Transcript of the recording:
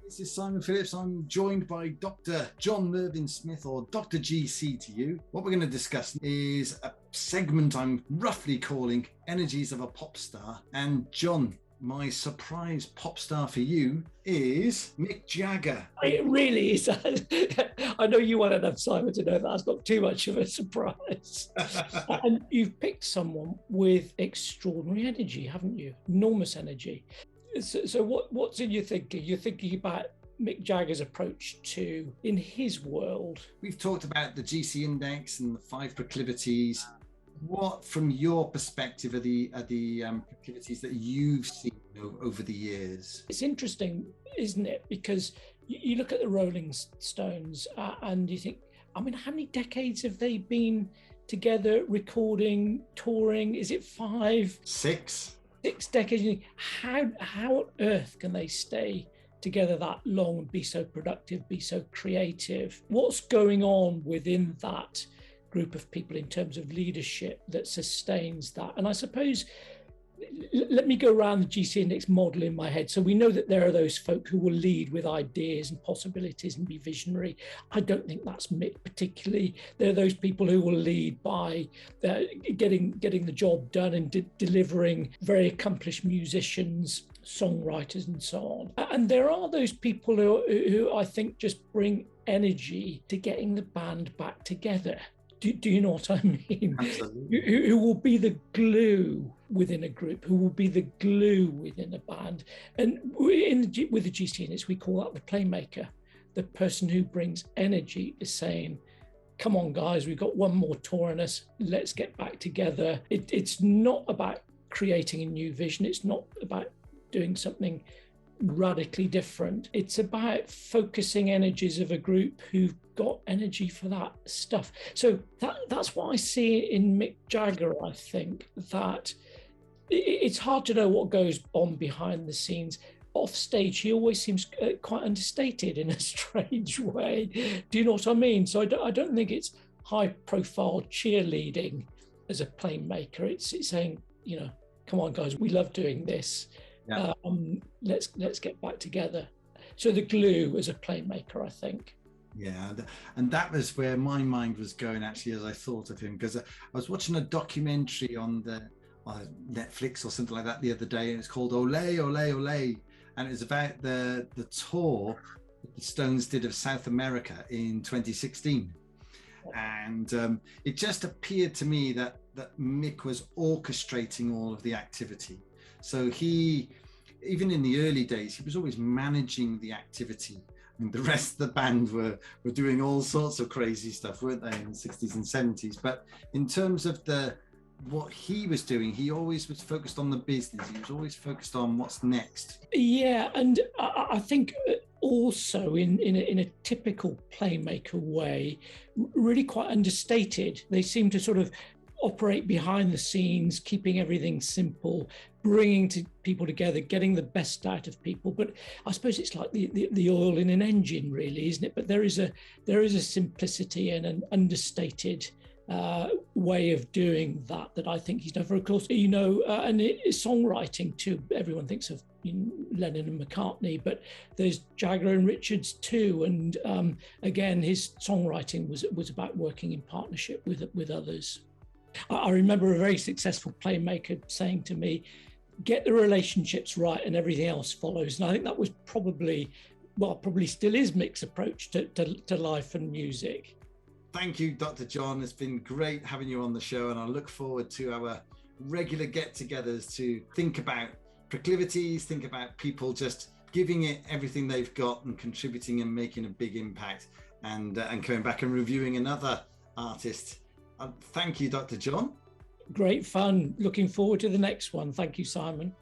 This is Simon Phillips. I'm joined by Dr. John Mervyn Smith, or Dr. GC to you. What we're going to discuss is a segment I'm roughly calling Energies of a Pop Star. And John, my surprise pop star for you is Mick Jagger. It really is. I know you well enough, Simon, to know that's not too much of a surprise. And you've picked someone with extraordinary energy, haven't you? Enormous energy. So what's in your thinking? You're thinking about Mick Jagger's approach to, in his world. We've talked about the GC index and the 5 proclivities. What, from your perspective, are the proclivities that you've seen over the years? It's interesting, isn't it? Because you look at the Rolling Stones and you think, I mean, how many decades have they been together, recording, touring? Is it 5? 6? 6 decades. How on earth can they stay together that long and be so productive, be so creative? What's going on within that group of people in terms of leadership that sustains that? And I suppose, let me go around the GC index model in my head. So we know that there are those folk who will lead with ideas and possibilities and be visionary. I don't think that's Mick particularly. There are those people who will lead by getting the job done and delivering very accomplished musicians, songwriters and so on. And there are those people who I think just bring energy to getting the band back together. Do you know what I mean? Absolutely. Who will be the glue within a group, who will be the glue within a band. And with the GC units, we call that the playmaker, the person who brings energy, is saying, come on, guys, we've got one more tour in us. Let's get back together. It's not about creating a new vision. It's not about doing something radically different. It's about focusing energies of a group who've got energy for that stuff. So that's what I see in Mick Jagger. I think that it's hard to know what goes on behind the scenes. Off stage, he always seems quite understated in a strange way. Do you know what I mean? So I don't think it's high profile cheerleading as a playmaker. It's saying, you know, come on, guys, we love doing this. Yeah. Let's get back together. So the glue as a playmaker, I think. Yeah, and that was where my mind was going actually as I thought of him, because I was watching a documentary on the Netflix or something like that the other day, and it's called Ole, Ole, Ole, and it was about the tour that the Stones did of South America in 2016. And it just appeared to me that Mick was orchestrating all of the activity. So he, even in the early days, he was always managing the activity. And the rest of the band were doing all sorts of crazy stuff, weren't they, in the 60s and 70s. But in terms of what he was doing, he always was focused on the business. He was always focused on what's next. Yeah, and I think also in a typical playmaker way, really quite understated. They seem to sort of operate behind the scenes, keeping everything simple, bringing people together, getting the best out of people. But I suppose it's like the oil in an engine, really, isn't it? But there is a simplicity and an understated way of doing that I think he's done. For, of course, you know, and songwriting too. Everyone thinks of Lennon and McCartney, but there's Jagger and Richards too. And again, his songwriting was about working in partnership with others. I remember a very successful playmaker saying to me, get the relationships right and everything else follows. And I think that was probably still is Mick's approach to life and music. Thank you, Dr. John. It's been great having you on the show, and I look forward to our regular get-togethers to think about proclivities, think about people just giving it everything they've got and contributing and making a big impact, and coming back and reviewing another artist. Thank you, Dr. John. Great fun. Looking forward to the next one. Thank you, Simon.